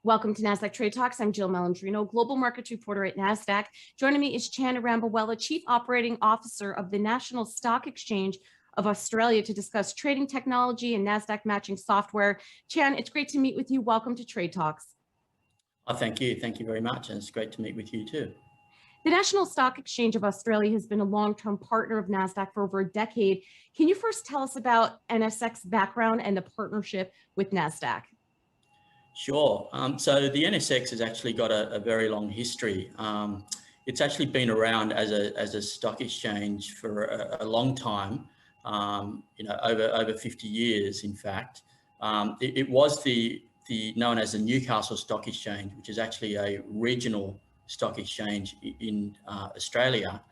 Welcome to Nasdaq Trade Talks. I'm Jill Malandrino, Global Markets Reporter at Nasdaq. Joining me is Chan Arambewela, Chief Operating Officer of the National Stock Exchange of Australia, to discuss trading technology and Nasdaq matching software. Chan, it's great to meet with you. Welcome to Trade Talks. Oh, thank you. Thank you very much. And it's great to meet with you too. The National Stock Exchange of Australia has been a long-term partner of Nasdaq for over a decade. Can you first tell us about NSX's background and the partnership with Nasdaq? Sure. So the NSX has actually got a very long history. It's actually been around as a stock exchange for a long time, over 50 years, in fact. It was the known as the Newcastle Stock Exchange, which is actually a regional stock exchange in Australia.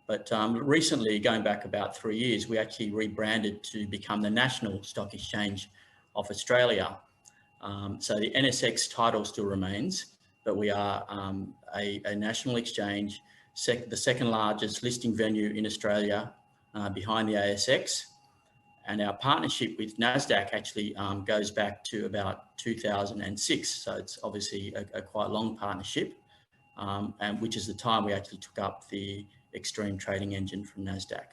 But recently, going back about 3 years, we actually rebranded to become the National Stock Exchange of Australia. So the NSX title still remains, but we are a national exchange, the second largest listing venue in Australia, behind the ASX. And our partnership with Nasdaq actually goes back to about 2006. So it's obviously a quite long partnership, and which is the time we actually took up the extreme trading engine from Nasdaq.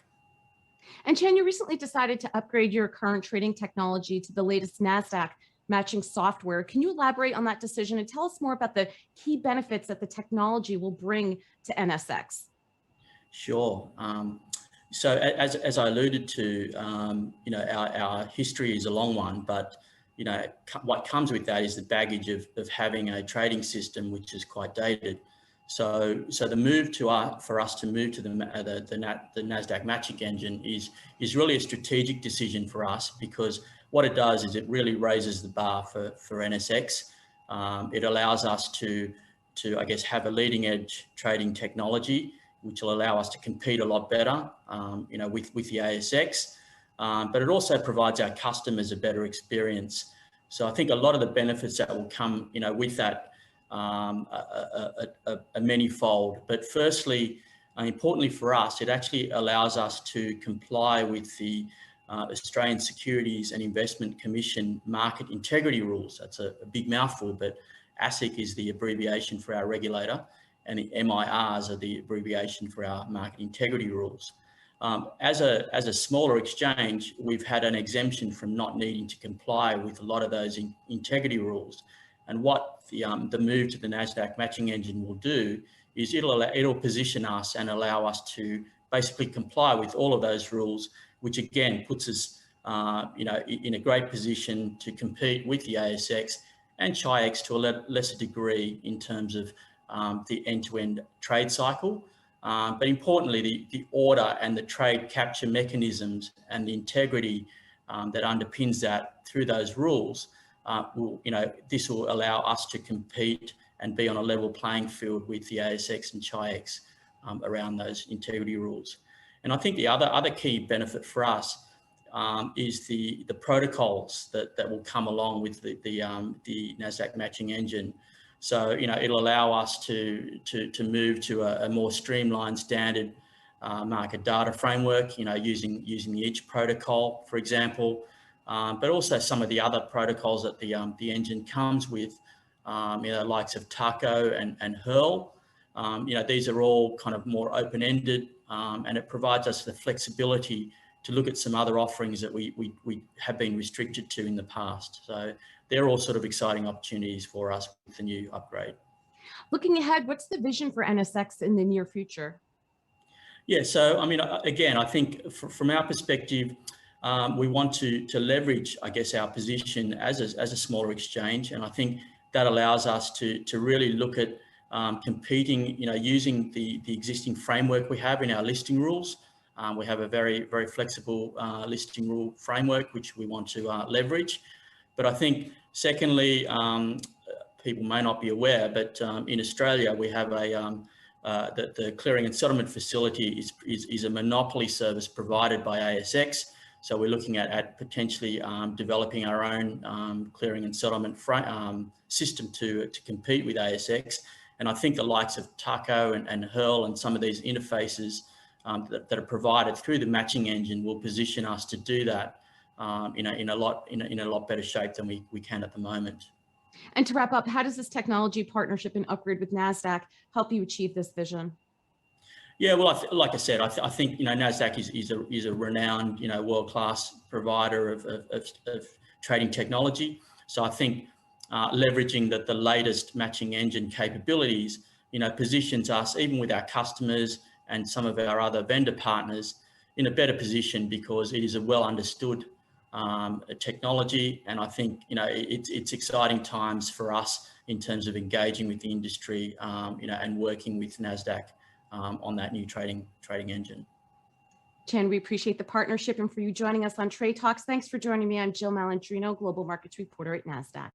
And Chan, you recently decided to upgrade your current trading technology to the latest Nasdaq matching software. Can you elaborate on that decision and tell us more about the key benefits that the technology will bring to NSX? Sure. So as I alluded to, our history is a long one, but what comes with that is the baggage of having a trading system which is quite dated. So the move for us to move to the Nasdaq matching engine is really a strategic decision for us, because what it does is it really raises the bar for NSX. It allows us to I guess have a leading edge trading technology, which will allow us to compete a lot better, with the ASX. But it also provides our customers a better experience. So I think a lot of the benefits that will come, with that, a many-fold. But firstly, importantly for us, it actually allows us to comply with the Australian Securities and Investment Commission market integrity rules. That's a big mouthful, but ASIC is the abbreviation for our regulator, and the MIRs are the abbreviation for our market integrity rules. As a smaller exchange, we've had an exemption from not needing to comply with a lot of those integrity rules. And what the move to the Nasdaq matching engine will do is it'll position us and allow us to basically comply with all of those rules, which again puts us, in a great position to compete with the ASX and Chi-X to a lesser degree in terms of the end-to-end trade cycle. But importantly, the order and the trade capture mechanisms and the integrity that underpins that through those rules, this will allow us to compete and be on a level playing field with the ASX and Chi-X around those integrity rules. And I think the other key benefit for us is the protocols that will come along with the Nasdaq matching engine. So it'll allow us to move to a more streamlined standard market data framework, using the each protocol, for example, but also some of the other protocols that the engine comes with, likes of TACO and Hurl. These are all kind of more open-ended, and it provides us the flexibility to look at some other offerings that we have been restricted to in the past. So they're all sort of exciting opportunities for us with the new upgrade. Looking ahead, what's the vision for NSX in the near future? Yeah, so again, I think from our perspective, we want to leverage, I guess, our position as a smaller exchange, and I think that allows us to really look at competing, using the existing framework we have in our listing rules. We have a very, very flexible listing rule framework, which we want to leverage. But I think, secondly, people may not be aware, but in Australia, we have the clearing and settlement facility is a monopoly service provided by ASX. So we're looking at potentially developing our own clearing and settlement system to compete with ASX. And I think the likes of TACO and Hurl and some of these interfaces that are provided through the matching engine will position us to do that in a lot better shape than we can at the moment. And to wrap up, how does this technology partnership and upgrade with Nasdaq help you achieve this vision? Yeah, well, like I said, I think Nasdaq is a renowned world-class provider of trading technology. So I think leveraging the latest matching engine capabilities, positions us, even with our customers and some of our other vendor partners, in a better position, because it is a well understood technology. And I think it's exciting times for us in terms of engaging with the industry, and working with Nasdaq on that new trading engine. Chan, we appreciate the partnership and for you joining us on Trade Talks. Thanks for joining me. I'm Jill Malandrino, Global Markets Reporter at Nasdaq.